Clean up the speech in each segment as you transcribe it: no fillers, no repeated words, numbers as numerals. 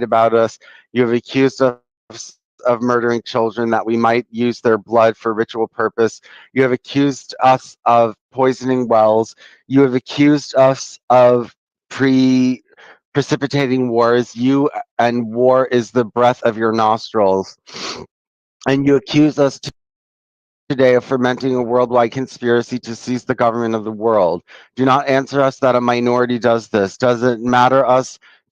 about us. You have accused us of murdering children that we might use their blood for ritual purpose. You have accused us of poisoning wells. You have accused us of precipitating wars. You and war is the breath of your nostrils. And you accuse us today of fermenting a worldwide conspiracy to seize the government of the world. Do not answer us that a minority does this. Does it matter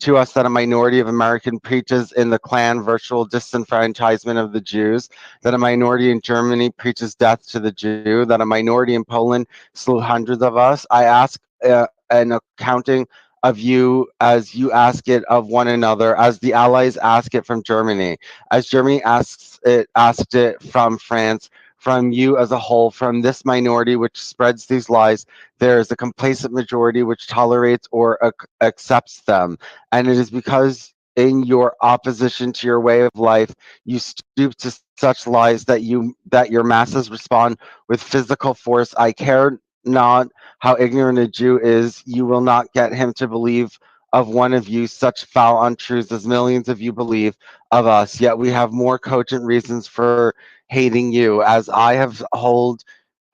to us that a minority of American preaches in the Klan virtual disenfranchisement of the Jews, that a minority in Germany preaches death to the Jew, that a minority in Poland slew hundreds of us? I ask an accounting of you as you ask it of one another, as the Allies ask it from Germany, as Germany asked it from France, from you as a whole, from this minority which spreads these lies. There is a complacent majority which tolerates or accepts them. And it is because in your opposition to your way of life, you stoop to such lies that your masses respond with physical force. I care not how ignorant a Jew is, you will not get him to believe of one of you such foul untruths as millions of you believe of us. Yet we have more cogent reasons for hating you, as I hold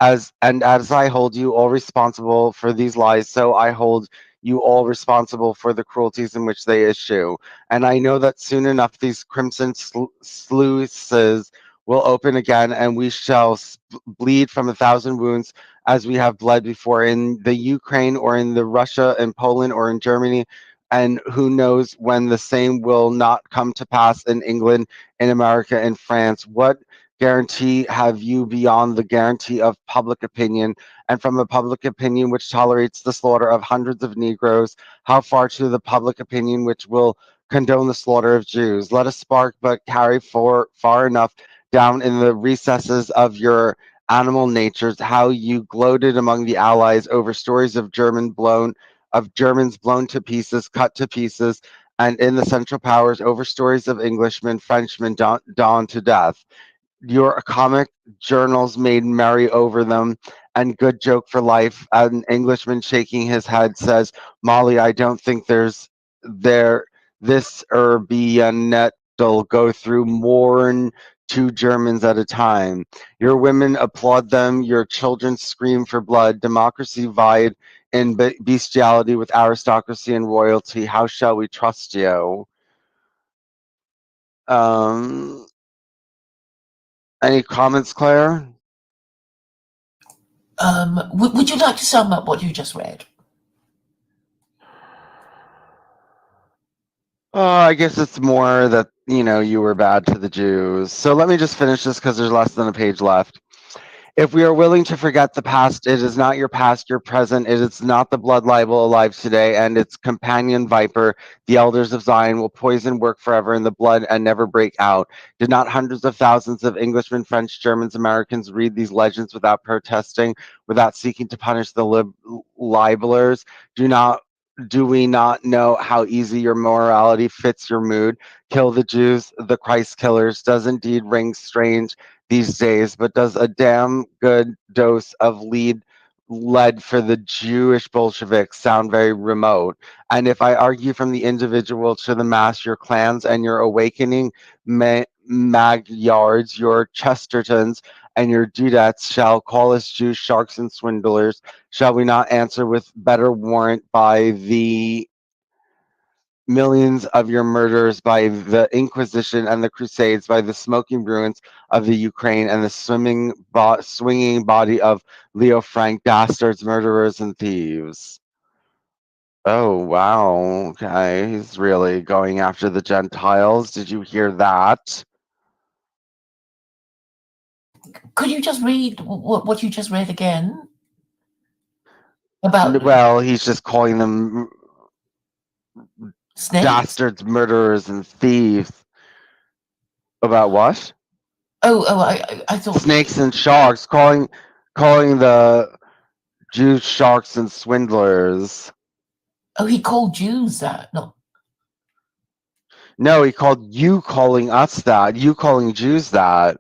you all responsible for these lies, so I hold you all responsible for the cruelties in which they issue. And I know that soon enough these crimson sluices will open again, and we shall bleed from 1,000 wounds as we have bled before in the Ukraine or in the Russia and Poland or in Germany. And who knows when the same will not come to pass in England, in America, and France? What guarantee have you beyond the guarantee of public opinion? And from a public opinion which tolerates the slaughter of hundreds of Negroes, how far to the public opinion which will condone the slaughter of Jews? Let us spark but carry far enough down in the recesses of your animal natures how you gloated among the Allies over stories of Germans blown to pieces, cut to pieces, and in the Central Powers over stories of Englishmen, Frenchmen done to death. Your comic journals made merry over them, and good joke for life. An Englishman shaking his head says, "Molly, I don't think there this be a net'll go through more'n two Germans at a time. Your women applaud them, your children scream for blood. Democracy vied in bestiality with aristocracy and royalty. How shall we trust you?" Um, any comments, Claire? Would you like to sum up what you just read? I guess it's more that, you were bad to the Jews. So let me just finish this because there's less than a page left. If we are willing to forget the past, it is not your past, your present. It is not the blood libel alive today, and its companion viper, the elders of Zion, will poison work forever in the blood and never break out. Did not hundreds of thousands of Englishmen, French, Germans, Americans read these legends without protesting, without seeking to punish the libelers? Do we not know how easy your morality fits your mood? Kill the Jews, the Christ killers does indeed ring strange these days, but does a damn good dose of lead for the Jewish Bolsheviks sound very remote? And if I argue from the individual to the mass, your clans and your awakening Magyars, your Chestertons and your Dudettes shall call us Jews, sharks, and swindlers, shall we not answer with better warrant by the millions of your murders, by the Inquisition and the Crusades, by the smoking ruins of the Ukraine and the swinging body of Leo Frank, dastards, murderers, and thieves? Oh, wow. Okay. He's really going after the Gentiles. Did you hear that? Could you just read what you just read again? About Well, he's just calling them snakes? dastards, murderers, and thieves. About what? I thought Snakes and sharks, calling the Jews sharks and swindlers. he called Jews that. No. No, he called you calling us that. You calling Jews that.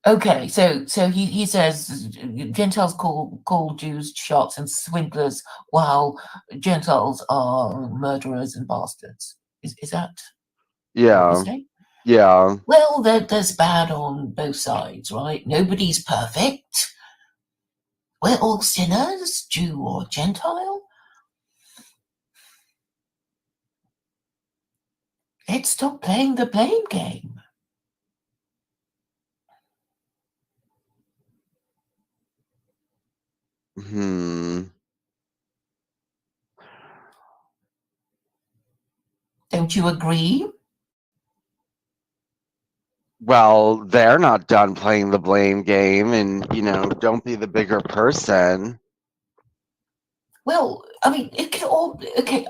Okay, so he says Gentiles call Jews sharks and swindlers, while Gentiles are murderers and bastards. Is that what you're Yeah. saying? Yeah. Well, there's bad on both sides, right? Nobody's perfect. We're all sinners, Jew or Gentile. Let's stop playing the blame game. Hmm. Don't you agree? Well, they're not done playing the blame game, and don't be the bigger person. Well, I mean, it can all okay.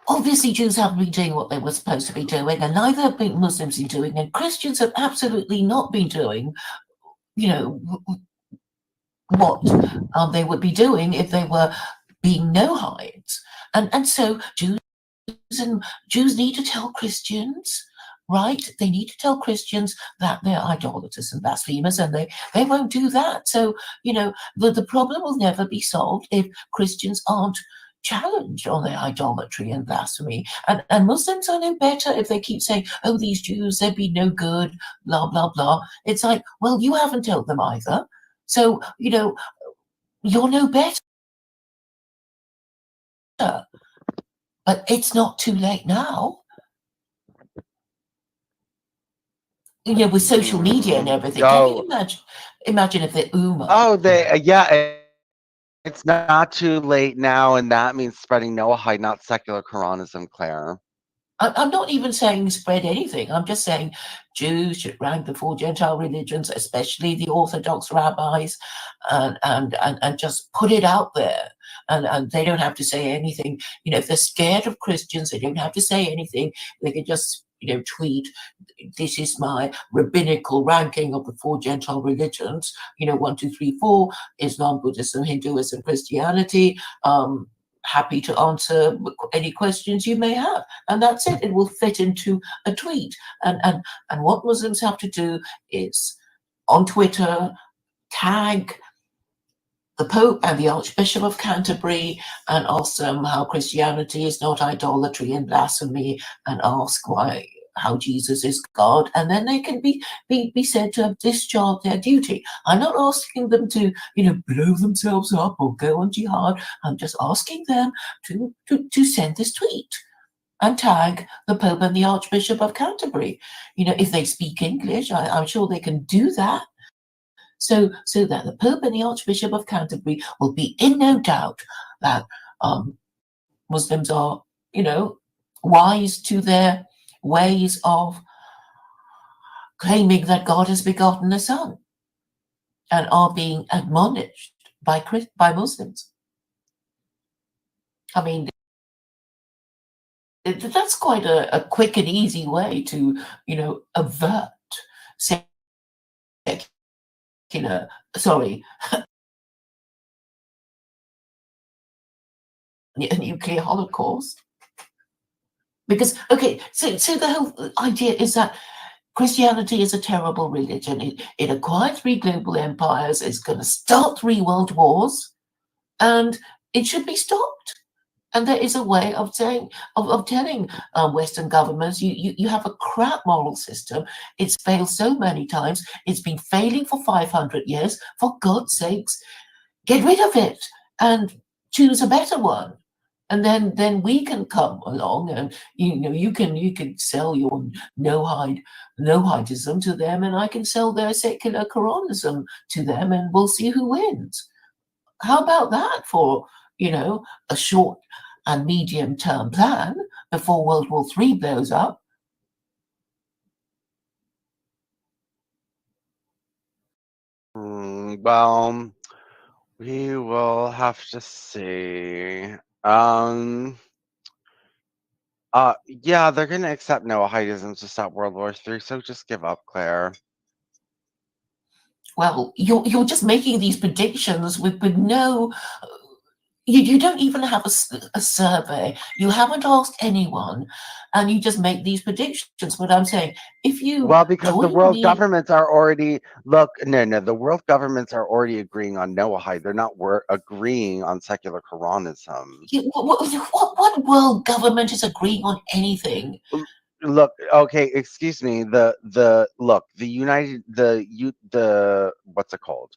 Obviously, Jews haven't been doing what they were supposed to be doing, and neither have been Muslims been doing, and Christians have absolutely not been doing, you know, what they would be doing if they were being no-hides. And so Jews need to tell Christians, right? They need to tell Christians that they're idolaters and blasphemers, and they won't do that. So, the problem will never be solved if Christians aren't challenged on their idolatry and blasphemy. And Muslims are no better if they keep saying, oh, these Jews, they'd be no good, blah, blah, blah. It's like, well, you haven't told them either. So, you're no better. But it's not too late now. With social media and everything. Can you Oh, imagine if the oh, it's not too late now, and that means spreading Noahide, not secular Quranism, Claire. I'm not even saying spread anything. I'm just saying Jews should rank before Gentile religions, especially the Orthodox rabbis, and just put it out there. And they don't have to say anything. If they're scared of Christians, they don't have to say anything. They can just, tweet, this is my rabbinical ranking of the four Gentile religions, 1, 2, 3, 4, Islam, Buddhism, Hinduism, Christianity. Happy to answer any questions you may have. And that's it. It will fit into a tweet. And what Muslims have to do is on Twitter tag the Pope and the Archbishop of Canterbury and ask them how Christianity is not idolatry and blasphemy, and ask how Jesus is God, and then they can be said to have discharged their duty. I'm not asking them to, blow themselves up or go on jihad. I'm just asking them to send this tweet and tag the Pope and the Archbishop of Canterbury. If they speak English, I'm sure they can do that. So that the Pope and the Archbishop of Canterbury will be in no doubt that Muslims are, wise to their ways of claiming that God has begotten a son, and are being admonished by Muslims. I mean, that's quite a quick and easy way to, avert sorry, a nuclear holocaust. Because, okay, so the whole idea is that Christianity is a terrible religion. It acquired 3 global empires. It's going to start 3 world wars, and it should be stopped. And there is a way of saying, of telling Western governments, you have a crap moral system. It's failed so many times. It's been failing for 500 years. For God's sakes, get rid of it and choose a better one. And then we can come along, and you can sell your no-hidism to them, and I can sell their secular Quranism to them, and we'll see who wins. How about that for a short and medium term plan before World War III blows up? Well, we will have to see. Yeah, they're gonna accept Noahidism to stop World War III, so just give up, Claire. Well, you're just making these predictions with no You don't even have a survey. You haven't asked anyone, and you just make these predictions. But I'm saying, if you Well, because the join world the governments are already look, no, no, the world governments are already agreeing on Noahide. They're not agreeing on secular Quranism. what world government is agreeing on anything? L- Look, okay, excuse me. The look, the United, the what's it called?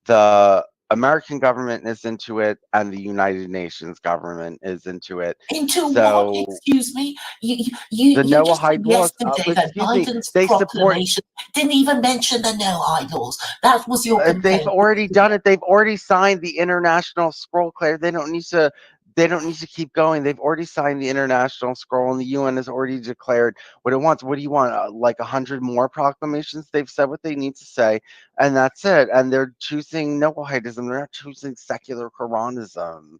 The American government is into it, and the United Nations government is into it. Into what? So Excuse me. the You just said Noahide laws, yesterday that excuse me, Biden's they support. proclamation didn't even mention the no hide laws. That was your They've complaint already done yesterday. it. They've already signed the international scroll, Claire. They don't need to. They don't need to keep going. They've already signed the international scroll, and the UN has already declared what it wants. What do you want? Like 100 more proclamations? They've said what they need to say, and that's it. And they're choosing Noahidism. They're not choosing secular Quranism.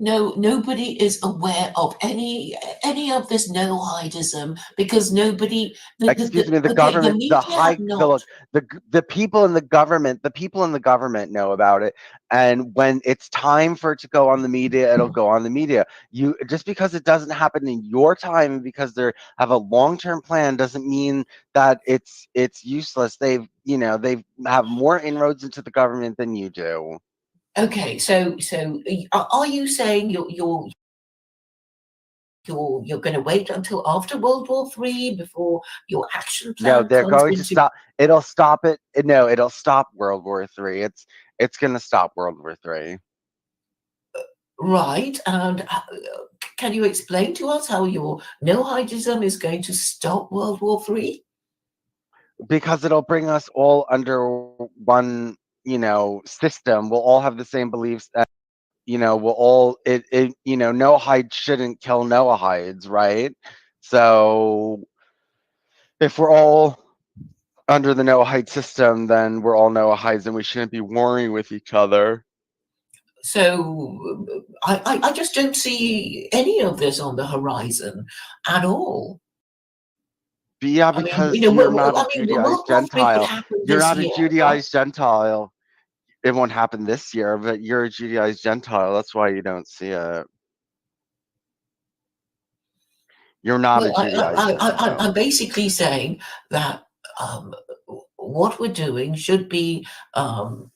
No, nobody is aware of any of this no hidism because nobody Excuse me, the okay, the government, media have the not. look, the people in the government, know about it, and when it's time for it to go on the media, it'll go on the media. You just because it doesn't happen in your time and because they have a long-term plan doesn't mean that it's useless. They have more inroads into the government than you do. Okay, so are you saying you're going to wait until after World War III before your action No, plan they're comes going to into stop. It'll stop it. No, it'll stop World War III. It's going to stop World War III. right? And can you explain to us how your no hidism is going to stop World War III? Because it'll bring us all under one, system. We'll all have the same beliefs. And, we'll all Noahide shouldn't kill Noahides, right? So if we're all under the Noahide system, then we're all Noahides, and we shouldn't be warring with each other. So I just don't see any of this on the horizon at all. But yeah, I mean, because you're not a Judaized World War III could Gentile. happen You're this not a year, right? Judaized Gentile. It won't happen this year, but you're a Judaized Gentile. That's why you don't see it. You're not a Well, Judaized I'm Gentile. basically saying that um, what we're doing should be um,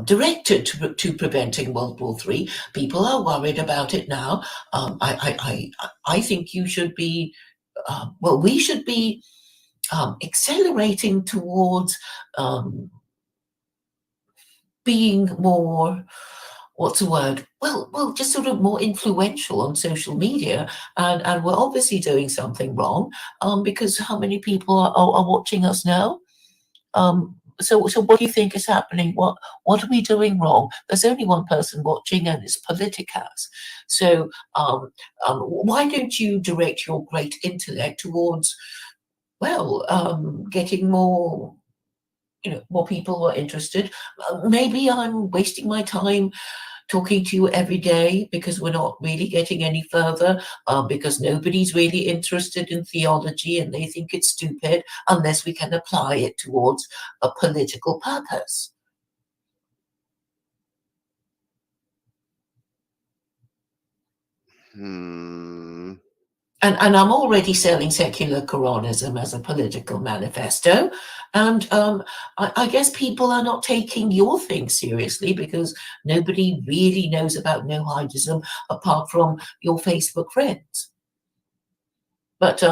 directed to preventing World War III. People are worried about it now. I think you should be, well, we should be accelerating towards being more, what's the word? Well, just sort of more influential on social media, and we're obviously doing something wrong, because how many people are watching us now? So what do you think is happening? What are we doing wrong? There's only one person watching, and it's Politicas. So why don't you direct your great intellect towards, well, getting more, more people who are interested. Maybe I'm wasting my time talking to you every day because we're not really getting any further, because nobody's really interested in theology and they think it's stupid unless we can apply it towards a political purpose. Hmm. And I'm already selling secular Quranism as a political manifesto. And I guess people are not taking your thing seriously because nobody really knows about no hidism apart from your Facebook friends. But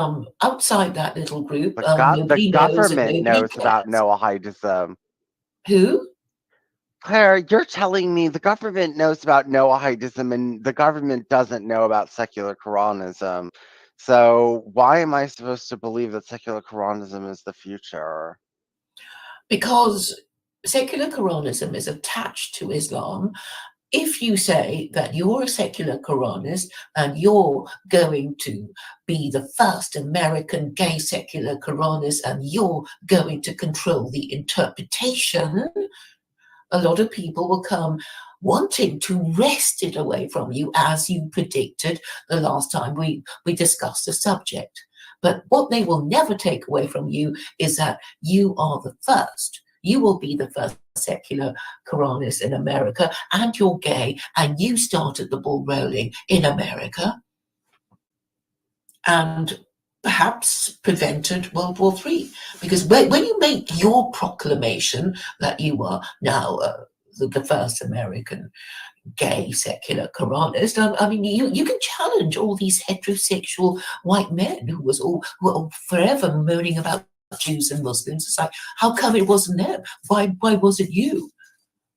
outside that little group, The nobody knows and government nobody knows about cares. Noahidism. Who? Claire, you're telling me the government knows about Noahidism and the government doesn't know about secular Quranism. So why am I supposed to believe that secular Quranism is the future? Because secular Quranism is attached to Islam. If you say that you're a secular Quranist and you're going to be the first American gay secular Quranist and you're going to control the interpretation, a lot of people will come wanting to wrest it away from you, as you predicted the last time we discussed the subject. But what they will never take away from you is that you are the first. You will be the first secular Quranist in America, and you're gay, and you started the ball rolling in America, and perhaps prevented World War III. Because when you make your proclamation that you are now the first American gay secular Quranist, I mean, you can challenge all these heterosexual white men who are forever moaning about Jews and Muslims. It's like, how come it wasn't them? Why was it you?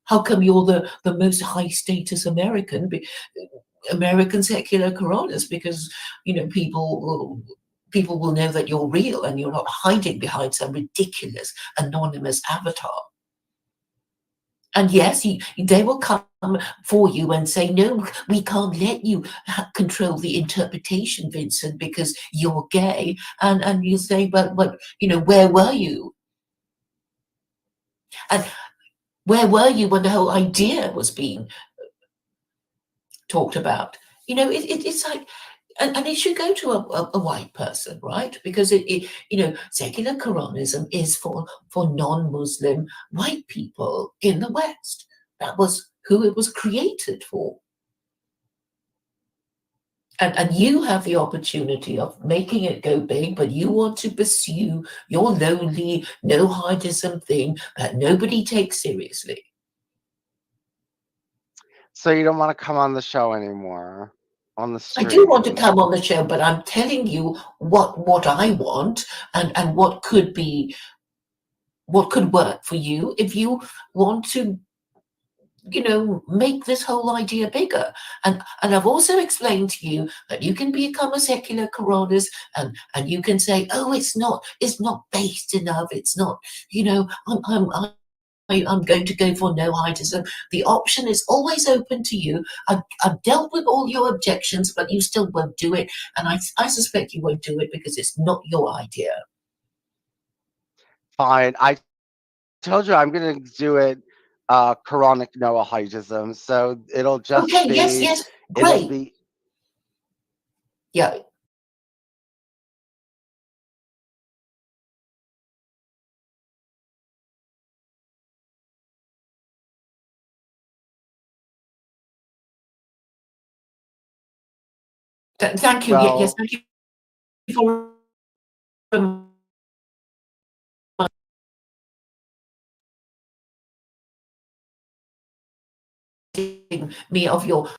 How come you're the most high status American secular Quranist? Because people will know that you're real and you're not hiding behind some ridiculous anonymous avatar. And yes, they will come for you and say, no, we can't let you control the interpretation, Vincent, because you're gay. And you say, but where were you? And where were you when the whole idea was being talked about? It's like, and it should go to a white person, right? Because secular Quranism is for non-Muslim white people in the West. That was who it was created for. And you have the opportunity of making it go big, but you want to pursue your lonely, no hidism thing that nobody takes seriously. So you don't want to come on the show anymore, on the I do want to stream. come on the show, but I'm telling you what I want, and what could work for you if you want to make this whole idea bigger. And I've also explained to you that you can become a secular Quranist, and you can say, oh, it's not based enough, it's not, I'm going to go for no hidism. The option is always open to you. I've dealt with all your objections, but you still won't do it. And I suspect you won't do it because it's not your idea. Fine. I told you I'm going to do it Quranic Noahidism. So Okay, yes, yes, it'll great. be, Yeah. Thank you. Yes, well, thank you for reminding me of your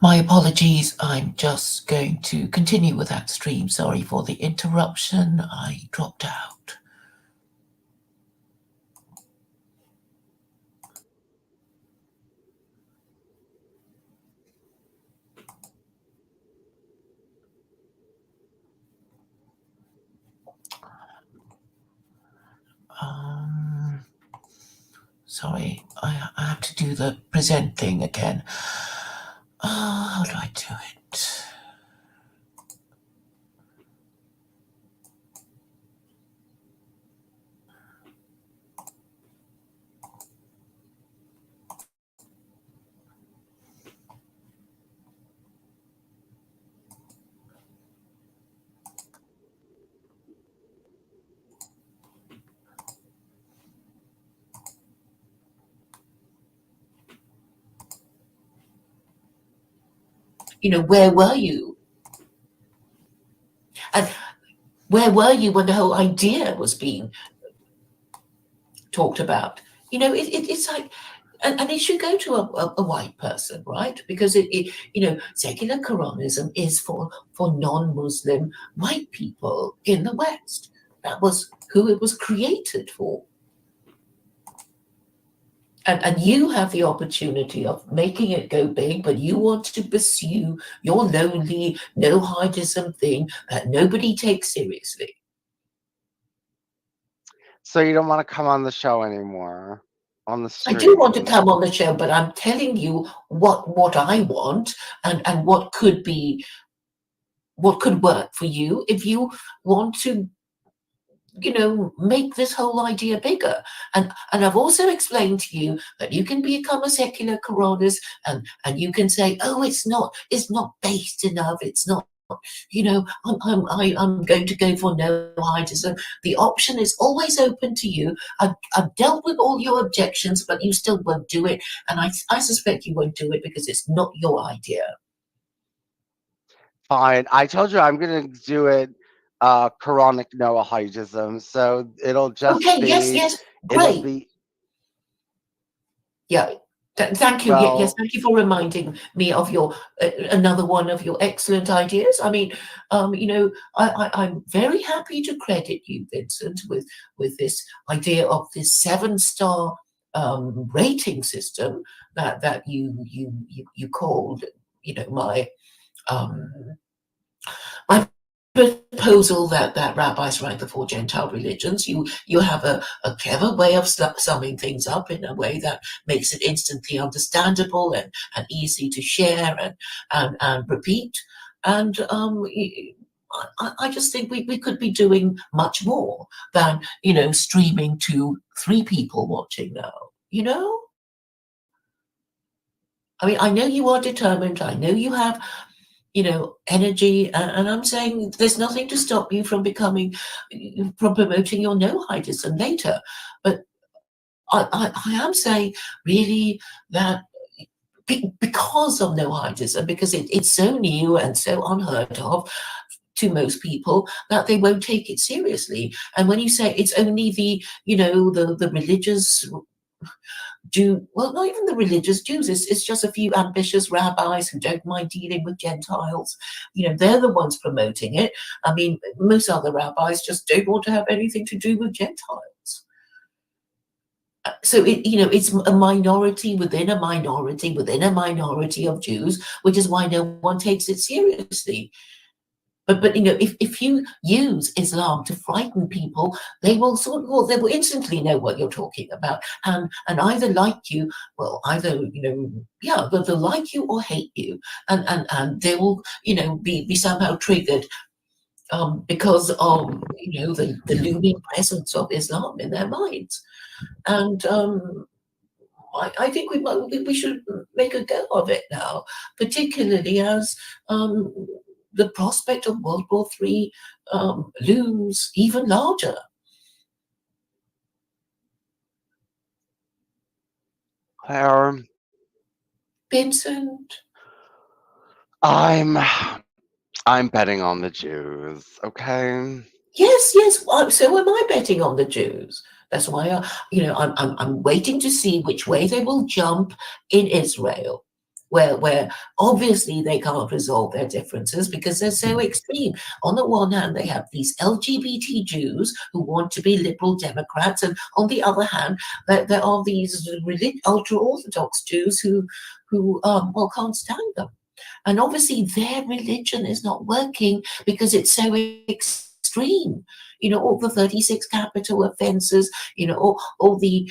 My apologies. I'm just going to continue with that stream. Sorry for the interruption. I dropped out. Um, Sorry, I have to do the present thing again. How do I do it? Where were you? And where were you when the whole idea was being talked about? It's like, and it should go to a white person, right? Because secular Quranism is for non-Muslim white people in the West. That was who it was created for. And you have the opportunity of making it go big, but you want to pursue your lonely, no hidism thing that nobody takes seriously. So you don't want to come on the show anymore, on the I do want to stream. come on the show, but I'm telling you what I want and what could work for you if you want to make this whole idea bigger. And I've also explained to you that you can become a secular Qur'anist and you can say, oh, it's not based enough, it's not, I'm going to go for no hidism. The option is always open to you. I've dealt with all your objections, but you still won't do it. And I suspect you won't do it because it's not your idea. Fine. I told you I'm gonna do it Quranic Noahidism. So Okay, yes, yes, it'll great. be Yeah. Thank you. Yes, well, thank you for reminding me of your another one of your excellent ideas. I mean, I'm very happy to credit you, Vincent, with this idea of this 7-star rating system that you called, my um, my proposal that rabbis write before Gentile religions. You have a clever way of summing things up in a way that makes it instantly understandable and easy to share and repeat. And I just think we could be doing much more than streaming to 3 people watching now. I mean, I know you are determined. I know you have energy. And I'm saying there's nothing to stop you from promoting your no hidism later. But I am saying really that because of no hidism, because it's so new and so unheard of to most people that they won't take it seriously. And when you say it's only the religious well, not even the religious Jews. It's just a few ambitious rabbis who don't mind dealing with Gentiles. They're the ones promoting it. I mean, most other rabbis just don't want to have anything to do with Gentiles. So it's a minority within a minority within a minority of Jews, which is why no one takes it seriously. But if you use Islam to frighten people, they will instantly know what you're talking about, and either like you, well, either they'll like you or hate you, and they will be somehow triggered because of the looming presence of Islam in their minds, and I think we should make a go of it now, particularly as the prospect of World War III looms even larger. Claire, Vincent? I'm I'm betting on the Jews, okay? Yes, yes. So am I betting on the Jews. That's why I'm waiting to see which way they will jump in Israel. where obviously they can't resolve their differences because they're so extreme. On the one hand, they have these LGBT Jews who want to be liberal Democrats, and on the other hand, there are these ultra Orthodox Jews who well can't stand them. And obviously, their religion is not working because it's so extreme. You know, all the 36 capital offenses, you know, all the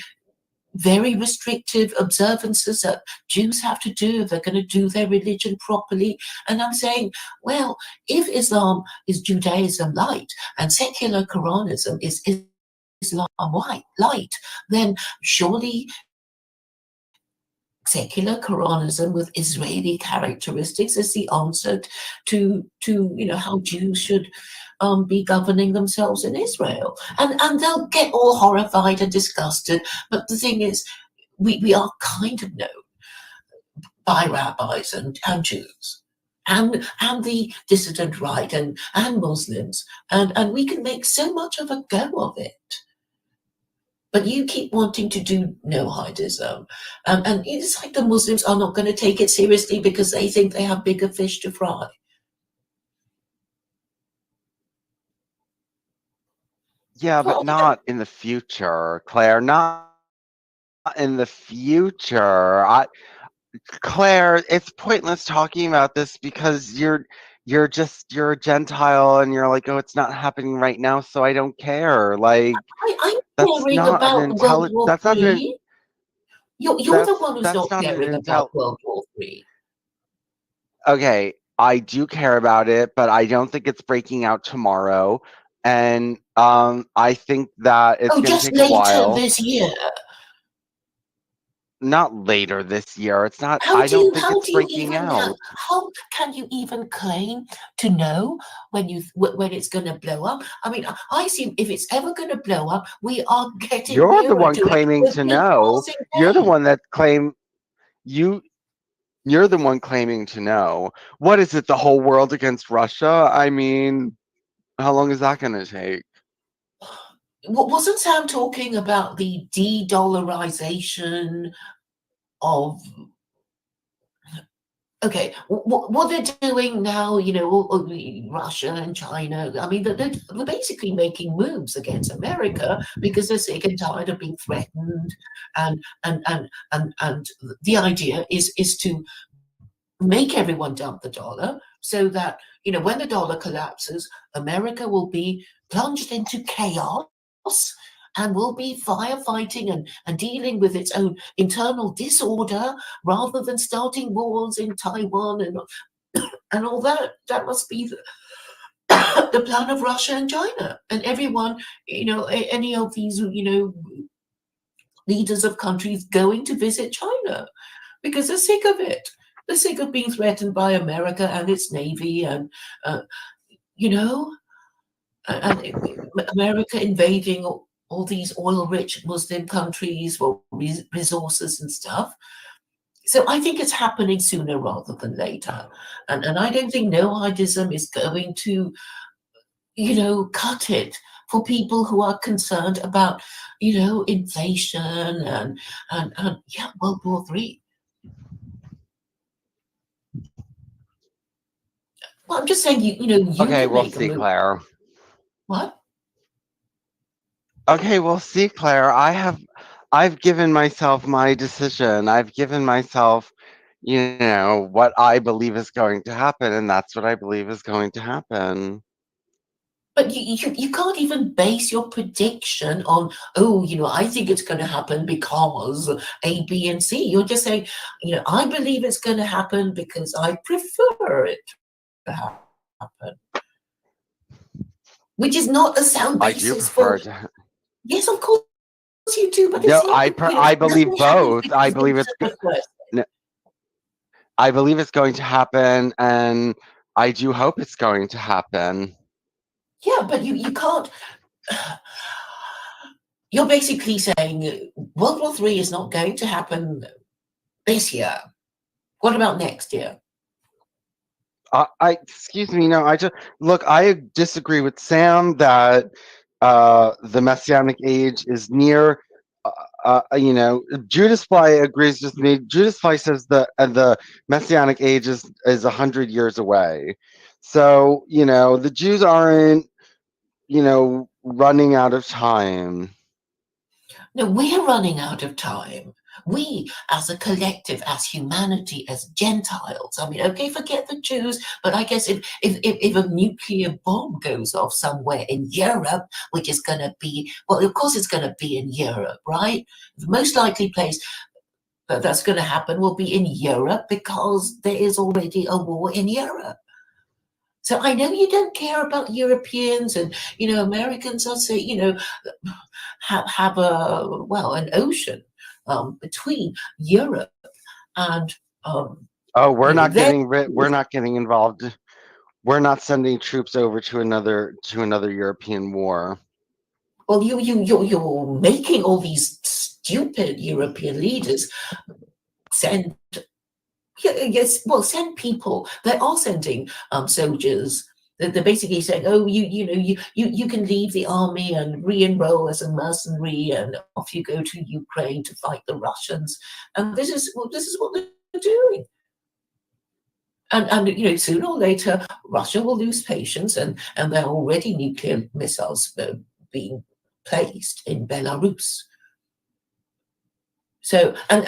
very restrictive observances that Jews have to do if they're going to do their religion properly. And I'm saying, well, if Islam is Judaism light and secular Quranism is Islam light, then surely secular Quranism with Israeli characteristics is the answer to you know how Jews should be governing themselves in Israel, and they'll get all horrified and disgusted. But the thing is, we are kind of known by rabbis and Jews. And the dissident right and Muslims and we can make so much of a go of it. But you keep wanting to do no hidism. And it's like the Muslims are not going to take it seriously because they think they have bigger fish to fry. Yeah, but Well, not in the future, Claire. Not in the future. Claire, it's pointless talking about this because you're a Gentile and you're like, oh, it's not happening right now, so I don't care. Like I'm that's caring not an about World War that's not an Three. You're the one who's that's not not an caring about World War Three. okay, I do care about it, but I don't think it's breaking out tomorrow. And I think that it's Oh, going to just take a later while. this year. Not later this year. It's not, I don't think How it's do you breaking even have, out. how can you even claim to know when it's going to blow up? I mean, I see if it's ever going to blow up, we are getting You're the nearer one to it claiming with to each know. passing You're the day. one that claim you you're the one claiming to know. What is it, the whole world against Russia? I mean, how long is that going to take? Wasn't Sam talking about the de-dollarization of okay, what they're doing now, you know, Russia and China, I mean, they're basically making moves against America because they're sick and tired of being threatened, and the idea is to make everyone dump the dollar so that you know when the dollar collapses, America will be plunged into chaos and will be firefighting and dealing with its own internal disorder rather than starting wars in Taiwan and all that. That must be the plan of Russia and China and everyone, you know, any of these, you know, leaders of countries going to visit China because they're sick of it. They're sick of being threatened by America and its navy, and you know, and America invading all these oil-rich Muslim countries for resources and stuff. So I think it's happening sooner rather than later, and I don't think no-hidism is going to, you know, cut it for people who are concerned about, you know, inflation and yeah, World War Three. Well, I'm just saying, you know, you Okay, can we'll make a see, move. Claire. What? Okay, we'll see, Claire. I've given myself my decision. I've given myself, what I believe is going to happen, and that's what I believe is going to happen. But you can't even base your prediction on, oh, you know, I think it's going to happen because A, B, and C. You're just saying, you know, I believe it's going to happen because I prefer it to happen, which is not a sound I basis do for, prefer to. yes, of course you do, but it's not, No, you know, I nothing believe happens because both. it's absurd. I believe it's going to happen, and I do hope it's going to happen. Yeah, but you can't. You're basically saying World War Three is not going to happen this year. What about next year? Excuse me. No, I just look. I disagree with Sam that the messianic age is near. Judas Fly agrees with me. Judas Fly says the Messianic age is 100 years away. So the Jews aren't running out of time. No, we're running out of time. We, as a collective, as humanity, as Gentiles. I mean, okay, forget the Jews, but I guess if a nuclear bomb goes off somewhere in Europe, which is going to be, well, of course it's going to be in Europe, right? The most likely place that's going to happen will be in Europe because there is already a war in Europe. So I know you don't care about Europeans and Americans. I'd say have an ocean between Europe and Oh, we're not there. getting involved. We're not sending troops over to another European war. Well, you're making all these stupid European leaders send. Yes, well, send people. They are sending soldiers. They're basically saying, "Oh, you can leave the army and re-enroll as a mercenary, and off you go to Ukraine to fight the Russians." And this is what they're doing. And sooner or later, Russia will lose patience, and there are already nuclear missiles being placed in Belarus. So, and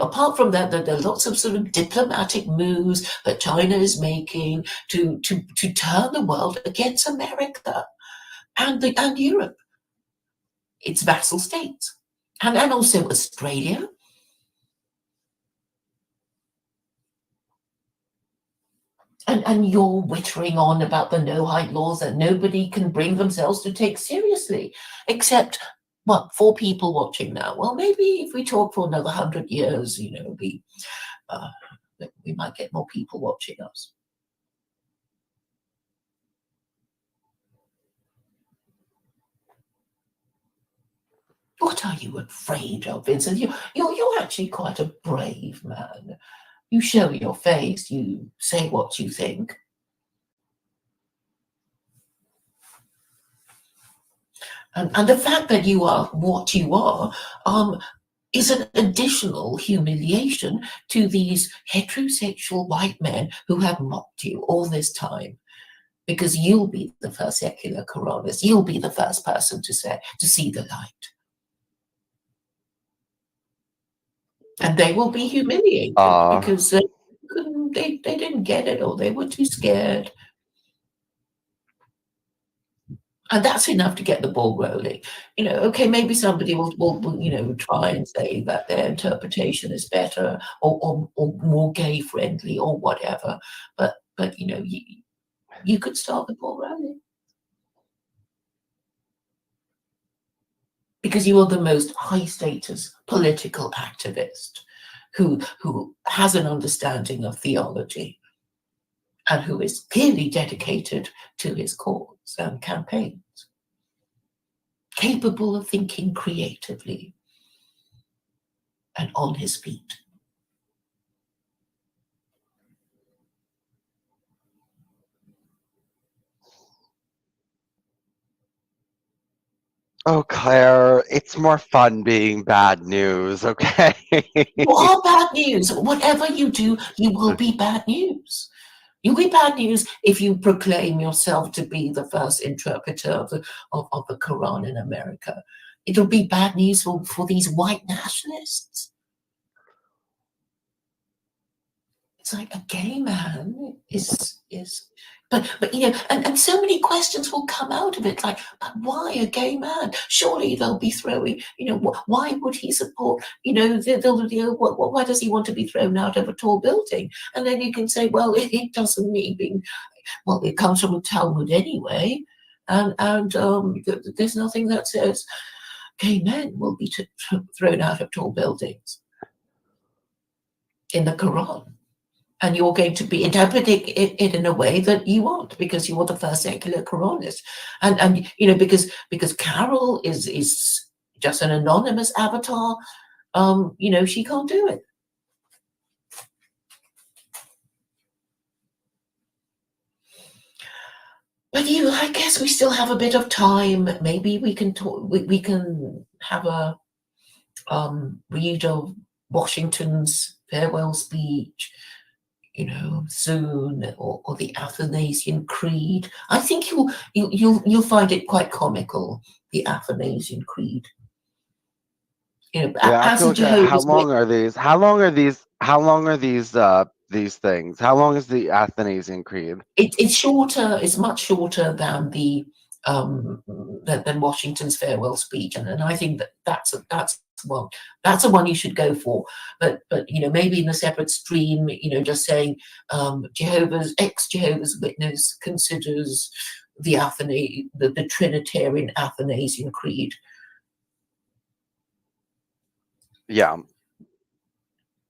apart from that, there are lots of sort of diplomatic moves that China is making to turn the world against America and Europe, its vassal states, and also Australia. And you're wittering on about the no-height laws that nobody can bring themselves to take seriously, except, what, 4 people watching now? Well, maybe if we talk for another 100 years, we might get more people watching us. What are you afraid of, Vincent? You're actually quite a brave man. You show your face. You say what you think. And the fact that you are what you are is an additional humiliation to these heterosexual white men who have mocked you all this time. Because you'll be the first secular coronist. You'll be the first person to see the light. And they will be humiliated because they didn't get it, or they were too scared. And that's enough to get the ball rolling. Okay, maybe somebody will try and say that their interpretation is better or more gay friendly or whatever. But you could start the ball rolling. Because you are the most high status political activist who has an understanding of theology and who is clearly dedicated to his cause and campaigns, capable of thinking creatively and on his feet. Oh, Claire, it's more fun being bad news, okay? You are bad news. Whatever you do, you will be bad news. You'll be bad news if you proclaim yourself to be the first interpreter of the Quran in America. It'll be bad news for these white nationalists. It's like a gay man is but and so many questions will come out of it, like, but why a gay man? Surely they'll be throwing, why would he support, why does he want to be thrown out of a tall building? And then you can say, well, it doesn't mean being, well, it comes from the Talmud anyway, and there's nothing that says gay men will be thrown out of tall buildings in the Quran. And you're going to be interpreting it in a way that you want, because you are the first secular Quranist, and because Carol is just an anonymous avatar. She can't do it. But I guess we still have a bit of time. Maybe we can talk. We can have a read of Washington's farewell speech, soon, or the Athanasian Creed. I think you'll find it quite comical, the Athanasian Creed. Yeah, I have As to a look at how Jehovah's long Witness, are these? How long are these? How long are these things? How long is the Athanasian Creed? it's shorter. It's much shorter than than Washington's farewell speech, and I think one that's the one you should go for. But maybe in a separate stream, just saying Jehovah's Witness considers the Trinitarian Athanasian Creed, Yeah.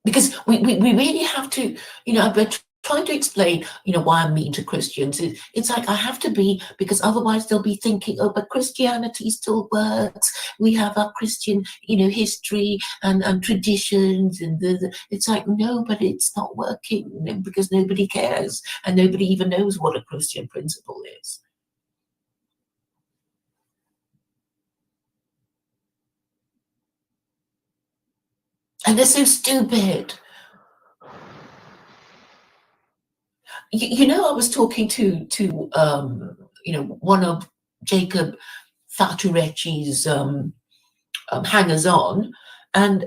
because we really have to, we're trying to explain, why I'm mean to Christians. It's like I have to be, because otherwise they'll be thinking, oh, but Christianity still works. We have our Christian, history and traditions, and it's like, no, but it's not working, because nobody cares, and nobody even knows what a Christian principle is. And they're so stupid. I was talking to one of Jacob Faturecci's hangers on, and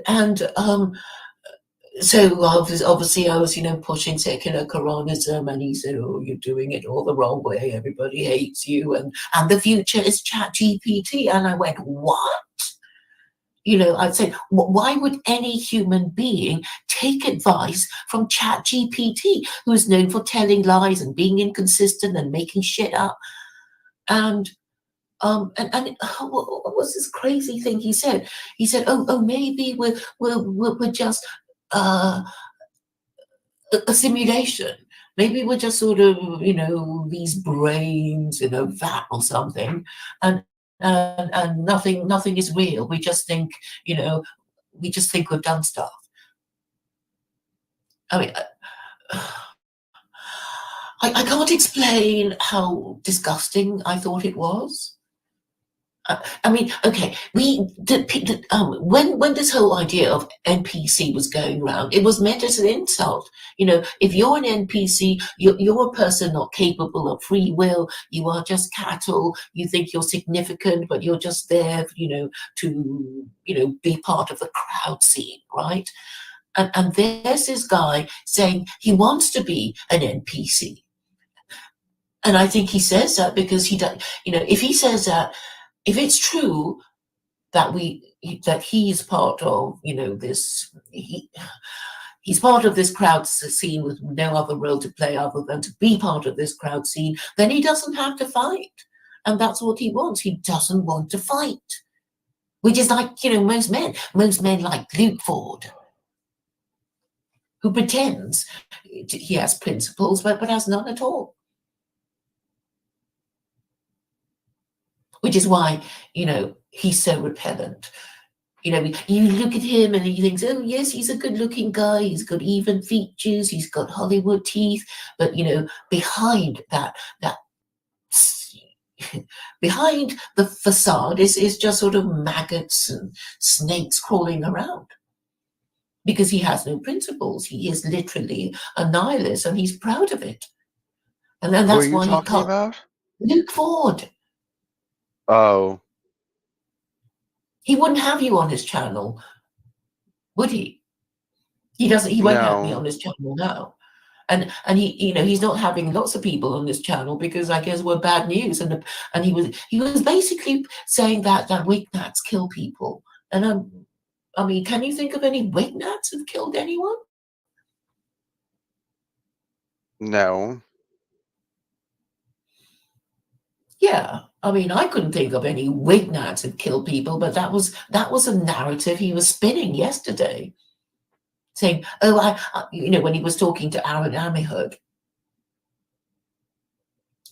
so obviously I was pushing secular Quranism, and he said, "Oh, you're doing it all the wrong way. Everybody hates you, and the future is Chat GPT." And I went, "What?" I'd say, why would any human being take advice from Chat GPT, who is known for telling lies and being inconsistent and making shit up? And what was this crazy thing he said? He said, "Oh, maybe we're just uh, a simulation. Maybe we're just sort of, these brains in a vat or something, and nothing is real. We just think, we've done stuff." I mean, I can't explain how disgusting I thought it was. I mean, okay, when this whole idea of NPC was going around, it was meant as an insult. If you're an NPC, you're a person not capable of free will. You are just cattle. You think you're significant, but you're just there, to be part of the crowd scene, right? And there's this guy saying he wants to be an NPC. And I think he says that because if he says that, if it's true that he's part of, this, he's part of this crowd scene with no other role to play other than to be part of this crowd scene, then he doesn't have to fight. And that's what he wants. He doesn't want to fight. Which is like, most men like Luke Ford, who pretends he has principles, but has none at all. Which is why, he's so repellent. You look at him and he thinks, oh, yes, he's a good-looking guy. He's got even features. He's got Hollywood teeth. But, behind that behind the facade is just sort of maggots and snakes crawling around. Because he has no principles. He is literally a nihilist, and he's proud of it. And then Who are that's you why he talking can't. about? Luke Ford. Oh. He wouldn't have you on his channel, would he? He doesn't. He won't have me No. on his channel now. And he, he's not having lots of people on this channel because I guess we're bad news. And he was basically saying that Wignats kill people. And I mean, can you think of any Wignats who've killed anyone? No. Yeah, I mean, I couldn't think of any Wignats who've killed people, but that was a narrative he was spinning yesterday, saying, "Oh, when he was talking to Aaron Amihud,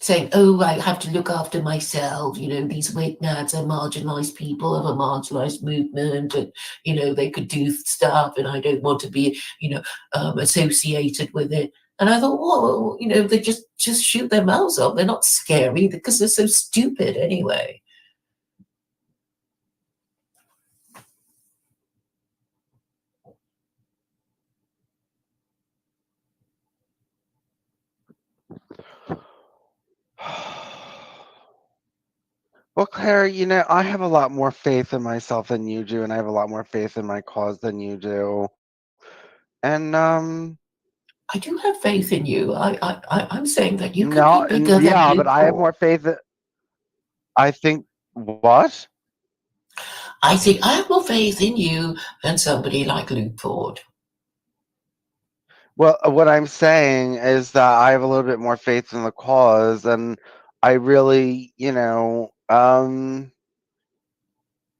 saying, oh, I have to look after myself. These Wignads are marginalized people of a marginalized movement, and, they could do stuff, and I don't want to be, associated with it." And I thought, well, they just shoot their mouths off. They're not scary because they're so stupid anyway. Well, Claire, I have a lot more faith in myself than you do, and I have a lot more faith in my cause than you do. And I do have faith in you. I'm saying that you could be no, bigger than yeah, Luke but I have Ford. more faith. I think what? I think I have more faith in you than somebody like Luke Ford. Well, what I'm saying is that I have a little bit more faith in the cause, and I really,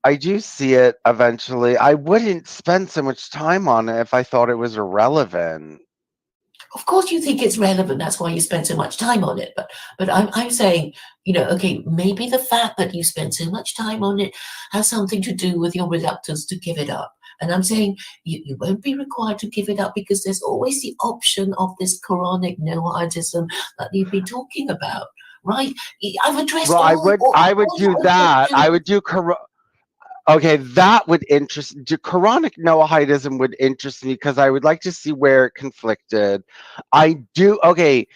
I do see it eventually. I wouldn't spend so much time on it if I thought it was irrelevant. Of course, you think it's relevant. That's why you spend so much time on it. But I'm saying, okay, maybe the fact that you spend so much time on it has something to do with your reluctance to give it up. And I'm saying you won't be required to give it up because there's always the option of this Quranic noadism that you've been talking about, right? I've addressed Well, I would all do your that. objections. I would do okay, that would interest Quranic Noahidism would interest me because I would like to see where it conflicted. I do okay,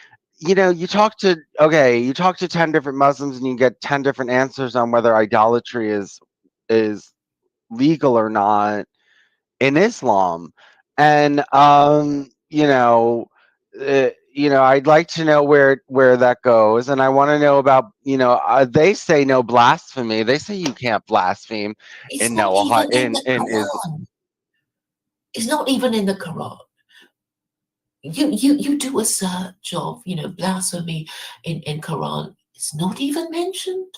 you talk to 10 different Muslims and you get 10 different answers on whether idolatry is legal or not in Islam. And I'd like to know where that goes, and I want to know about they say no blasphemy. They say you can't blaspheme It's in not Noah even in the in is Quran. It's not even in the Quran. You do a search of blasphemy in Quran. It's not even mentioned.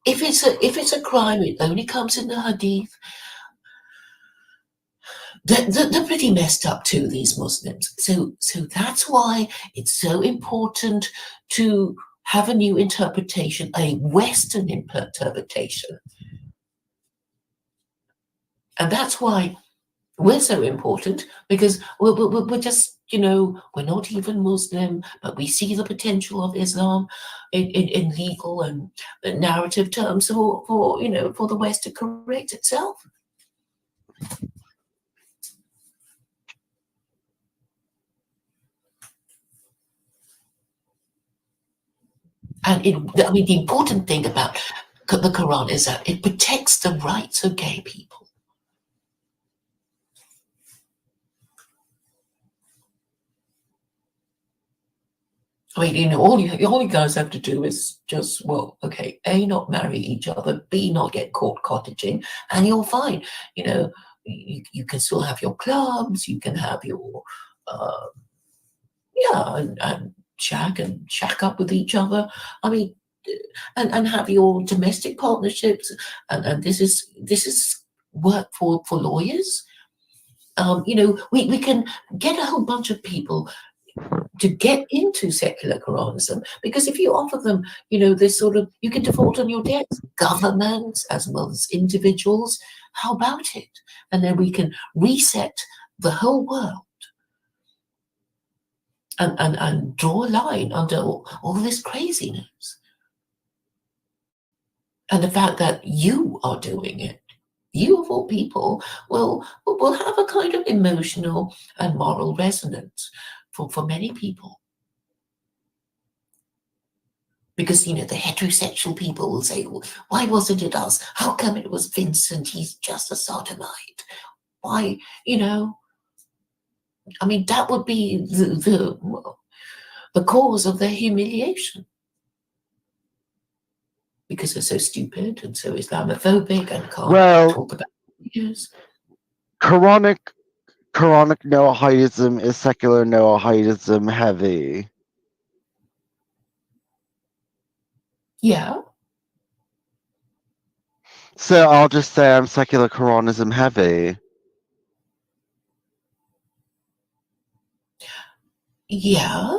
If it's a crime, it only comes in the Hadith. They're pretty messed up too, these Muslims. So that's why it's so important to have a new interpretation, a Western interpretation, and that's why we're so important because we're just we're not even Muslim, but we see the potential of Islam in legal and narrative terms for the West to correct itself. And I mean, the important thing about the Quran is that it protects the rights of gay people. I mean, all you guys have to do is just, well, okay, A, not marry each other, B, not get caught cottaging, and you're fine. You know, you can still have your clubs, you can have your, uh, yeah, and shack up with each other. I mean, and have your domestic partnerships, and this is work for lawyers. We can get a whole bunch of people to get into secular Quranism because if you offer them, this sort of, you can default on your debts, governments as well as individuals. How about it? And then we can reset the whole world and draw a line under all this craziness. And the fact that you are doing it, you of all people, will have a kind of emotional and moral resonance for many people. Because the heterosexual people will say, "Well, why wasn't it us? How come it was Vincent? He's just a sodomite. Why, I mean, that would be the cause of their humiliation because they're so stupid and so Islamophobic and can't well, talk about years." Quranic Noahidism is secular Noahidism heavy. Yeah, So I'll just say I'm secular Quranism heavy. yeah.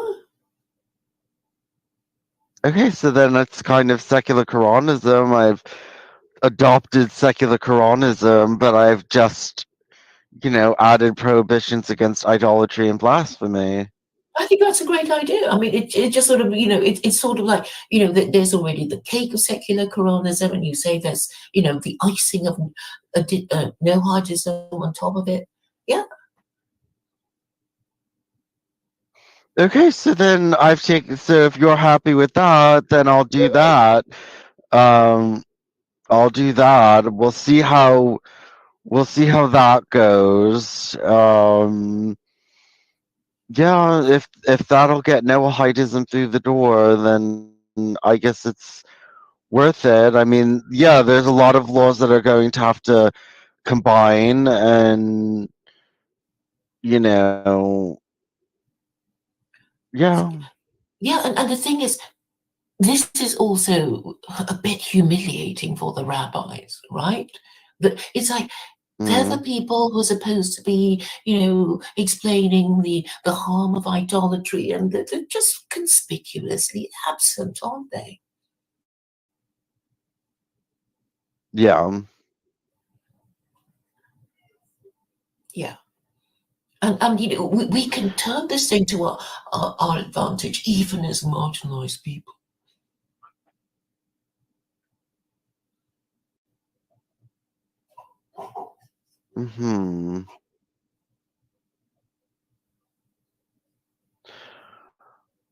Okay, so then it's kind of secular Quranism. I've adopted secular Quranism, but I've just, added prohibitions against idolatry and blasphemy. I think that's a great idea. I mean, it just sort of, it's sort of like, there's already the cake of secular Quranism, and you say there's, the icing of no hydism on top of it. Yeah, Okay, so then I've taken. So if you're happy with that, then I'll do Right. that. Um, I'll do that. We'll see how that goes. Yeah, if that'll get Noahidism through the door, then I guess it's worth it. I mean, yeah, there's a lot of laws that are going to have to combine, and you know, yeah. Yeah, and the thing is, this is also a bit humiliating for the rabbis, right? But it's like they're the Mm, people who are supposed to be, explaining the harm of idolatry, and they're just conspicuously absent, aren't they? yeah. Yeah. And we can turn this thing to our advantage, even as marginalized people. Hmm.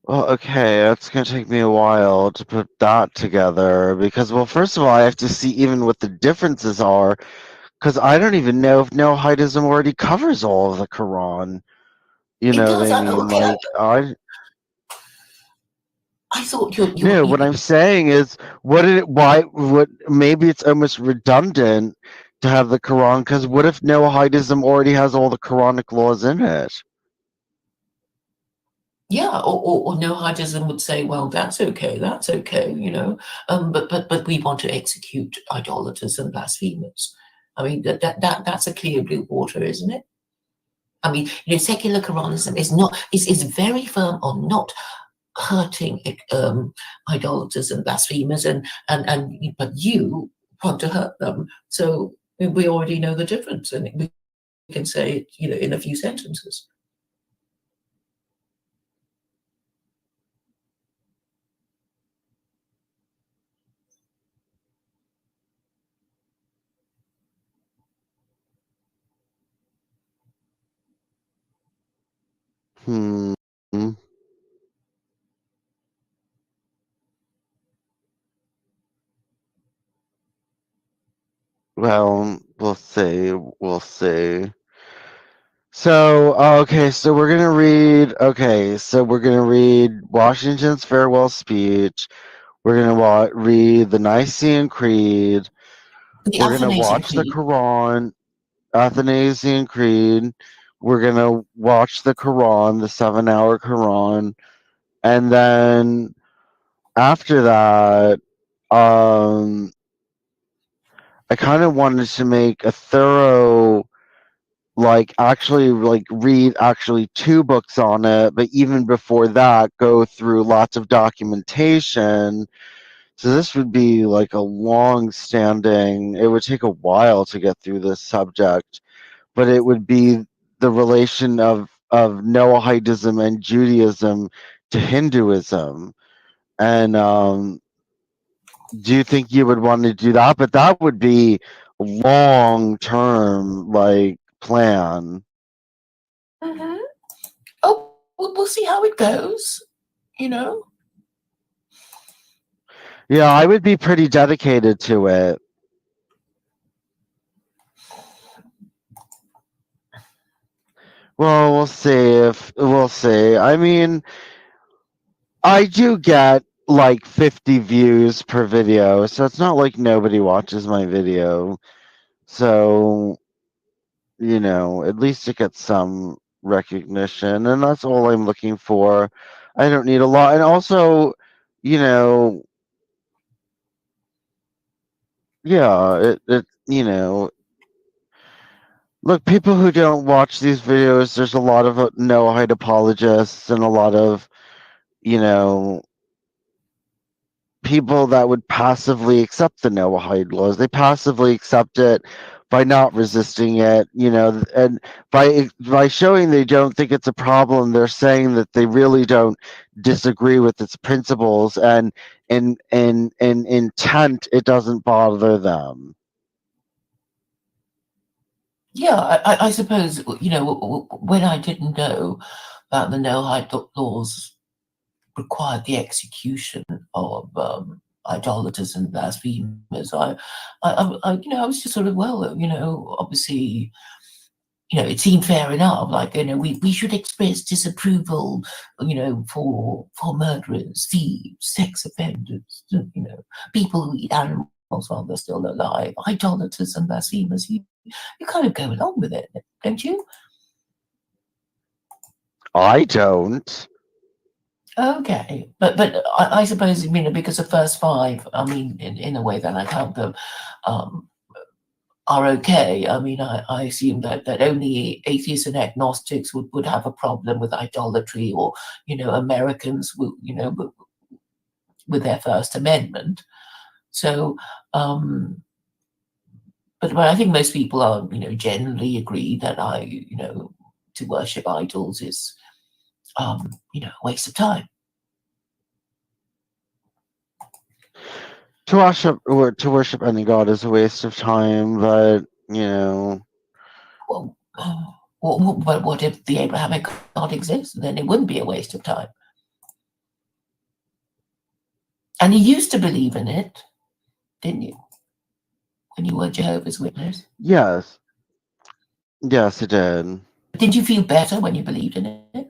Well, okay, it's gonna take me a while to put that together because, well, first of all, I have to see even what the differences are because I don't even know if Noahidism already covers all of the Quran. You It know what does. I mean? Okay, Like, I I thought you, no. What you I'm saying is, what did it? Why? What? Maybe it's almost redundant to have the Quran because what if Noahidism already has all the Quranic laws in it? yeah, or no Hydism would say, well, that's okay, but we want to execute idolaters and blasphemers. I mean, that's a clear blue water, isn't it? I mean, secular Quranism is very firm on not hurting idolaters and blasphemers, and but you want to hurt them. So we already know the difference, and we can say it, in a few sentences. Hmm. Well, we'll see. We'll see. So, okay, so we're gonna read. Okay, so we're gonna read Washington's farewell speech. We're gonna read the Nicene Creed. The We're gonna Athanasian watch the Creed. Quran, Athanasian Creed. We're gonna watch the Quran, the 7-hour Quran, and then after that, um, I kind of wanted to make a thorough like actually like read actually 2 books on it, but even before that go through lots of documentation. So this would be like a long standing, it would take a while to get through this subject, but it would be the relation of Noahidism and Judaism to Hinduism. And do you think you would want to do that? But that would be long term like plan. Hmm. Oh, we'll see how it goes. You know. Yeah, I would be pretty dedicated to it. Well, we'll see if we'll see. I mean, I do get like 50 views per video, so it's not like nobody watches my video. So, at least it gets some recognition, and that's all I'm looking for. I don't need a lot. And also, you know, yeah, look, people who don't watch these videos, there's a lot of no height apologists and a lot of, you know, people that would passively accept the Noahide laws. They passively accept it by not resisting it, and by showing they don't think it's a problem, they're saying that they really don't disagree with its principles, and in intent, it doesn't bother them. Yeah, I suppose when I didn't know that the no-hide laws required the execution of idolaters and blasphemers, I was just sort of, well, obviously, it seemed fair enough. Like, we should express disapproval, for murderers, thieves, sex offenders, people who eat animals while they're still alive, idolaters and blasphemers. You kind of go along with it, don't you? I don't. Okay, but I suppose, because the first five, I mean, in a way that I count them, um, are okay. I mean, I assume that only atheists and agnostics would have a problem with idolatry, or Americans with their First Amendment. So, but I think most people are generally agree that to worship idols is a waste of time. To worship any god is a waste of time, but Well, but what if the Abrahamic God exists? Then it wouldn't be a waste of time. And you used to believe in it, didn't you? When you were Jehovah's Witness? yes, yes, it did. Did you feel better when you believed in it?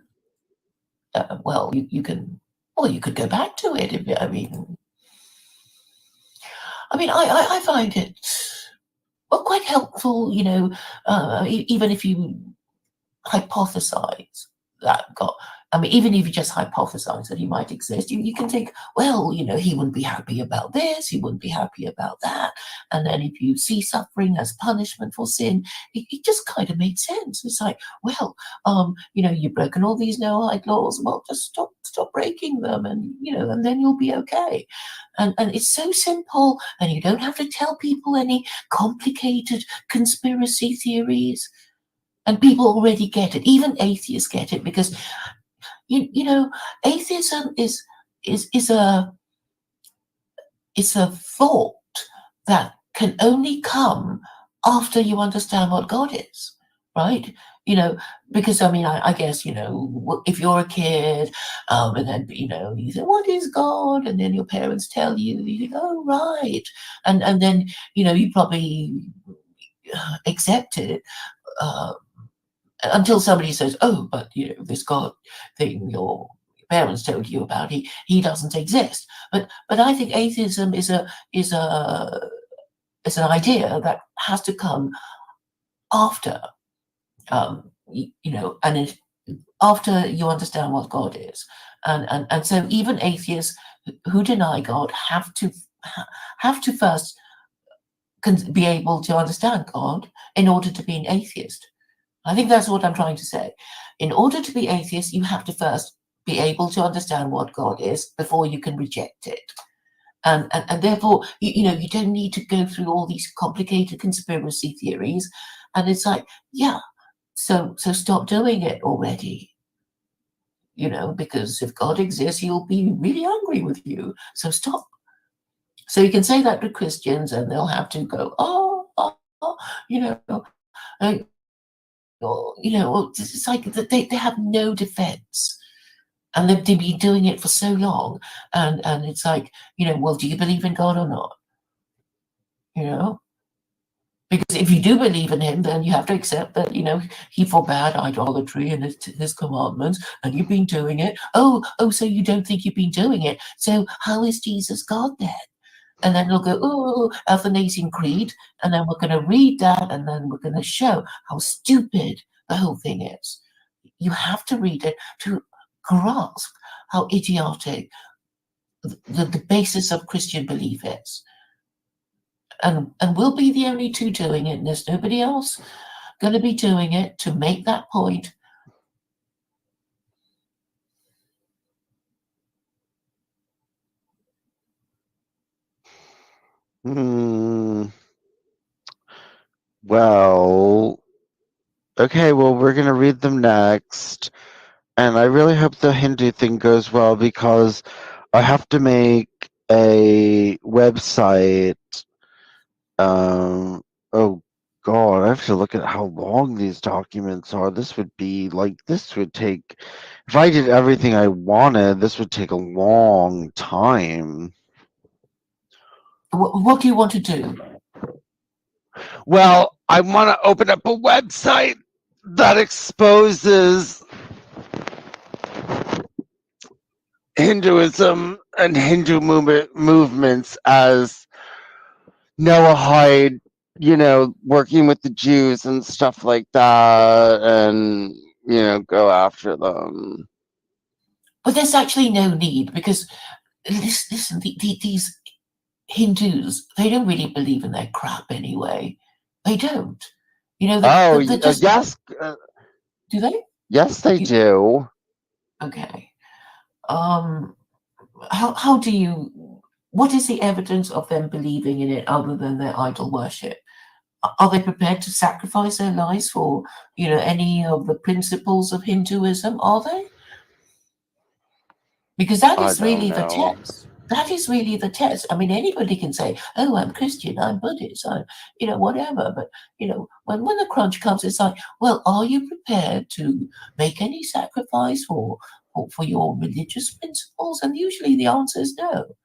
Well, you could go back to it. I find it quite helpful. Even if you hypothesize that God, even if you just hypothesize that he might exist, you can think, well, he wouldn't be happy about this, he wouldn't be happy about that. And then if you see suffering as punishment for sin, it just kind of made sense. It's like, well, you've broken all these no-hide laws, well, just stop breaking them, and then you'll be okay. And it's so simple, and you don't have to tell people any complicated conspiracy theories. And people already get it. Even atheists get it, because atheism is a thought that can only come after you understand what God is, right? Because I guess if you're a kid, and then you say, "What is God?" and then your parents tell you, you think, "Oh, right," and then you probably accept it. Until somebody says, "Oh, but this God thing your parents told you about, he doesn't exist." But I think atheism is an idea that has to come after, and after you understand what God is, and so even atheists who deny God have to first be able to understand God in order to be an atheist. I think that's what I'm trying to say. In order to be atheist, you have to first be able to understand what God is before you can reject it. And therefore, you don't need to go through all these complicated conspiracy theories. And it's like, yeah, so stop doing it already. Because if God exists, he'll be really angry with you. So stop. So you can say that to Christians, and they'll have to go, it's like they have no defense, and they've been doing it for so long, and it's like, well, do you believe in God or not? Because if you do believe in him, then you have to accept that he forbade idolatry and his commandments, and you've been doing it. Oh, so you don't think you've been doing it? So how is Jesus God then? And then we'll go, oh, Athanasian Creed, and then we're going to read that, and then we're going to show how stupid the whole thing is. You have to read it to grasp how idiotic the basis of Christian belief is. And we'll be the only two doing it, and there's nobody else going to be doing it to make that point. Well, okay, well, we're going to read them next. And I really hope the Hindu thing goes well, because I have to make a website. Oh, God, I have to look at how long these documents are. This would take, if I did everything I wanted, this would take a long time. What do you want to do? Well, I want to open up a website that exposes Hinduism and movements as Noahide, working with the Jews and stuff like that, and go after them. But there's actually no need because listen, these Hindus, they don't really believe in their crap anyway. They don't. Oh, They're just, yes, do they? yes, they You, do. okay. Um, how do you, what is the evidence of them believing in it other than their idol worship? Are they prepared to sacrifice their lives for, any of the principles of Hinduism? Are they? Because that I is don't really the know. test. That is really the test. I mean, anybody can say, "Oh, I'm Christian, I'm Buddhist, I'm, whatever." But when the crunch comes, it's like, well, are you prepared to make any sacrifice for your religious principles? And usually the answer is no,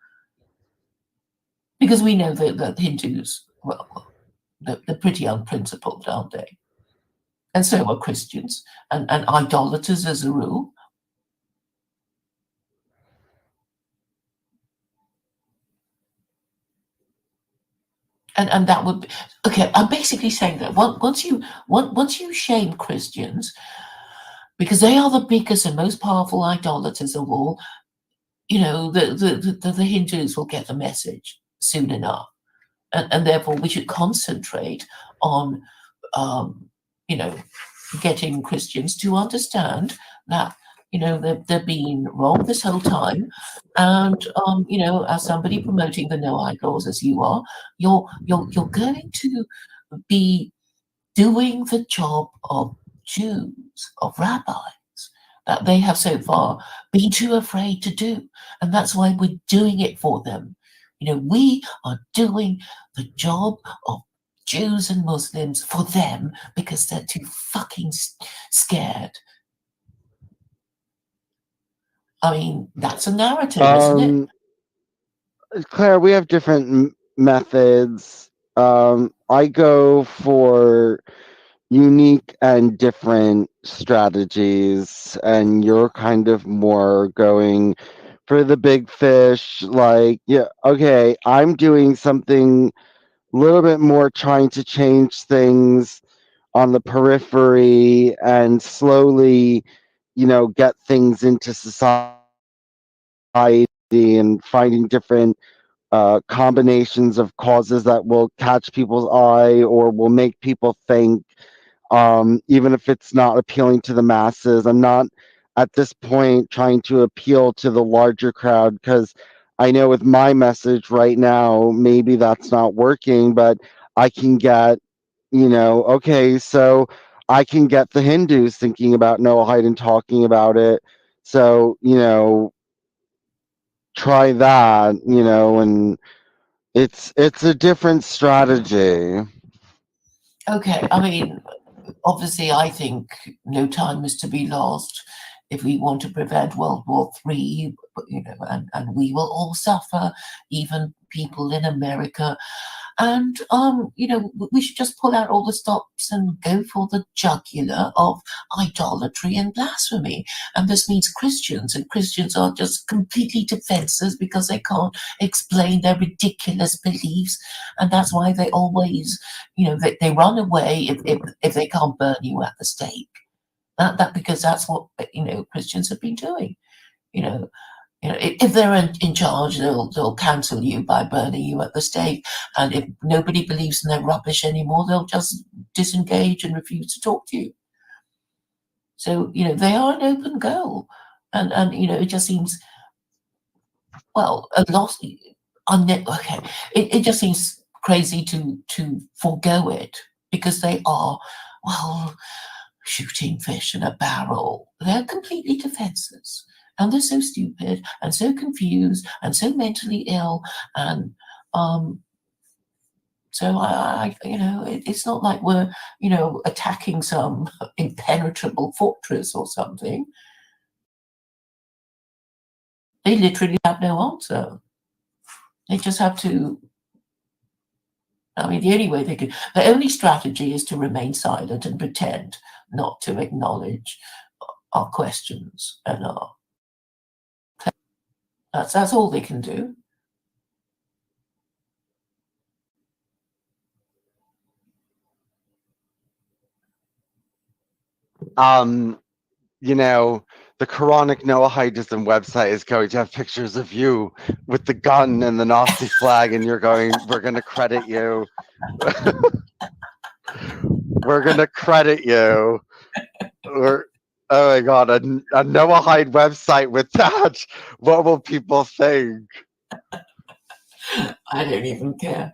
because we know that Hindus, well, they're pretty unprincipled, aren't they? And so are Christians and idolaters as a rule. And that would be okay. I'm basically saying that once you shame Christians because they are the biggest and most powerful idolaters of all, the Hindus will get the message soon enough, and therefore we should concentrate on um, you know getting Christians to understand that they're being wrong this whole time, and as somebody promoting the no idols as you are, you're going to be doing the job of Jews, of rabbis, that they have so far been too afraid to do. And that's why we're doing it for them. We are doing the job of Jews and Muslims for them because they're too fucking scared. I mean, that's a narrative, isn't it? Um, Claire, we have different methods. I go for unique and different strategies, and you're kind of more going for the big fish. Like, yeah, okay, I'm doing something a little bit more, trying to change things on the periphery and slowly, get things into society and finding different combinations of causes that will catch people's eye or will make people think, even if it's not appealing to the masses. I'm not at this point trying to appeal to the larger crowd because I know with my message right now, maybe that's not working, but I can get, okay, so I can get the Hindus thinking about Noahide and talking about it. So, try that, and it's a different strategy. Okay, I mean, obviously, I think no time is to be lost if we want to prevent World War III, and we will all suffer, even people in America. And we should just pull out all the stops and go for the jugular of idolatry and blasphemy. And this means Christians, and Christians are just completely defenseless because they can't explain their ridiculous beliefs, and that's why they always, they run away if they can't burn you at the stake. That because that's what Christians have been doing. You know, if they're in charge, they'll cancel you by burning you at the stake. And if nobody believes in their rubbish anymore, they'll just disengage and refuse to talk to you. So they are an open goal, and it just seems well a loss. Okay, it just seems crazy to forego it because they are well shooting fish in a barrel. They're completely defenseless. And they're so stupid and so confused and so mentally ill and um, So it's not like we're, attacking some impenetrable fortress or something. They literally have no answer. They just have to. I mean, the only way they could, the only strategy is to remain silent and pretend not to acknowledge our questions and our. That's all they can do. The Quranic Noahidism website is going to have pictures of you with the gun and the Nazi flag, and we're going to credit you. We're going to credit you. Oh my God, a Noahide website with that. What will people think? I don't even care.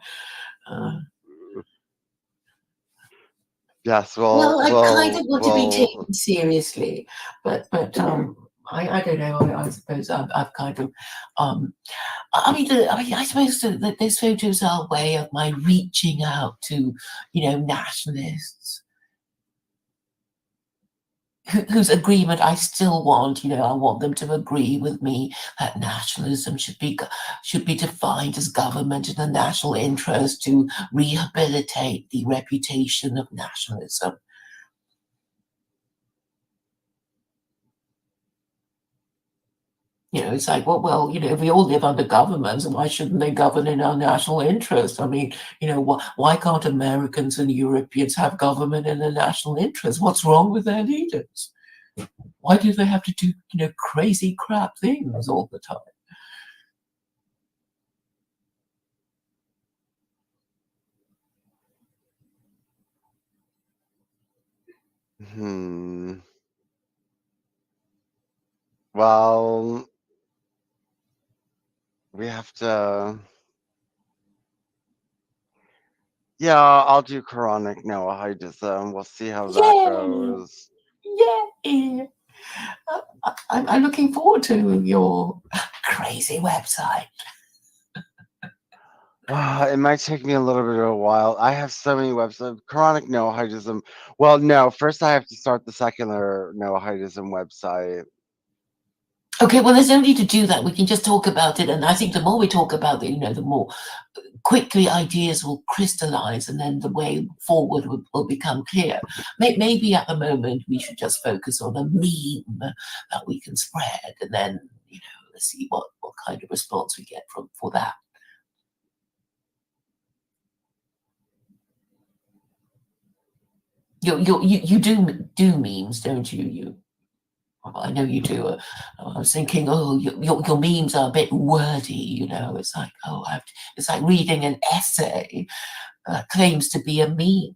Yes, Well, I kind of want to be taken seriously, but I don't know. I suppose I've kind of I suppose that those photos are a way of my reaching out to nationalists whose agreement I still want. I want them to agree with me that nationalism should be defined as government in the national interest to rehabilitate the reputation of nationalism. It's like, well, if we all live under governments, why shouldn't they govern in our national interest? I mean, why can't Americans and Europeans have government in their national interest? What's wrong with their leaders? Why do they have to do, crazy crap things all the time? Well, we have to. Yeah, I'll do Quranic Noahidism. We'll see how that goes. Yeah. I'm looking forward to your crazy website. It might take me a little bit of a while. I have so many websites. Quranic Noahidism. Well, no, first I have to start the secular Noahidism website. Okay, well, there's no need to do that. We can just talk about it. And I think the more we talk about it, the more quickly ideas will crystallize and then the way forward will become clear. Maybe at the moment we should just focus on a meme that we can spread and then, let's see what kind of response we get for that. You do memes, don't you? I know you do. I was thinking, your memes are a bit wordy. It's like, it's like reading an essay that claims to be a meme.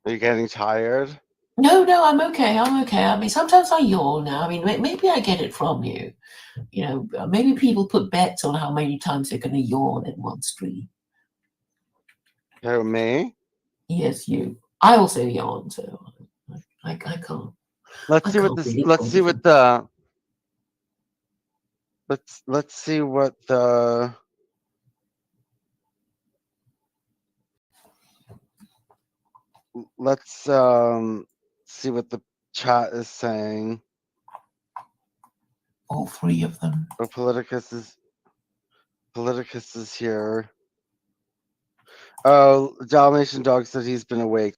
Are you getting tired? No, I'm okay. I mean, sometimes I yawn now. I mean, maybe I get it from you. Maybe people put bets on how many times they're going to yawn in one stream. Who, me? Yes, you. I also yawn, so I can't. Let's see what this. Let's see what the. Let's see what the. Let's see what the chat is saying. All three of them. Oh, Politicus is here. Oh, Dalmatian Dog said he's been awake